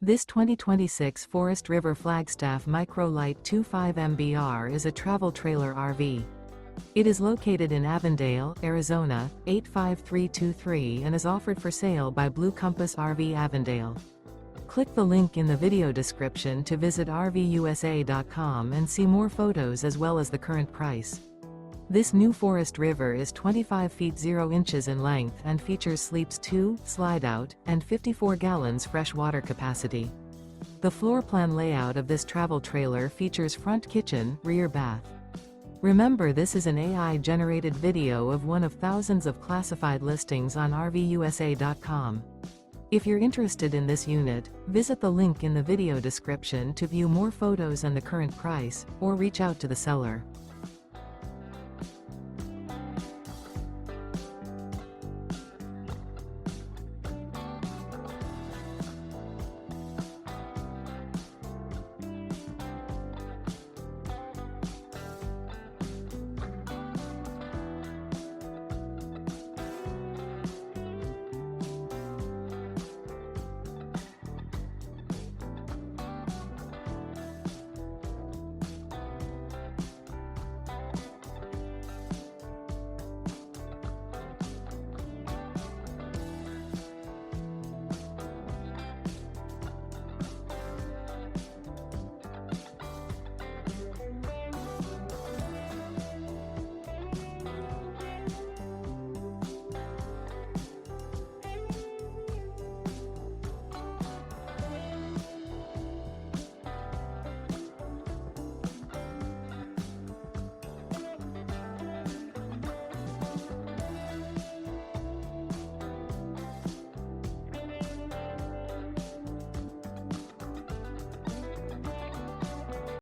This 2026 Forest River Flagstaff Micro Lite 25 MBR is a travel trailer RV. It is located in Avondale, Arizona, 85323 and is offered for sale by Blue Compass RV Avondale. Click the link in the video description to visit RVUSA.com and see more photos as well as the current price. This new Forest River is 25 feet 0 inches in length and features sleeps 2, Slideout, and 54 gallons fresh water capacity. The floor plan layout of this travel trailer features front kitchen, rear bath. Remember, this is an AI-generated video of one of thousands of classified listings on RVUSA.com. If you're interested in this unit, visit the link in the video description to view more photos and the current price, or reach out to the seller.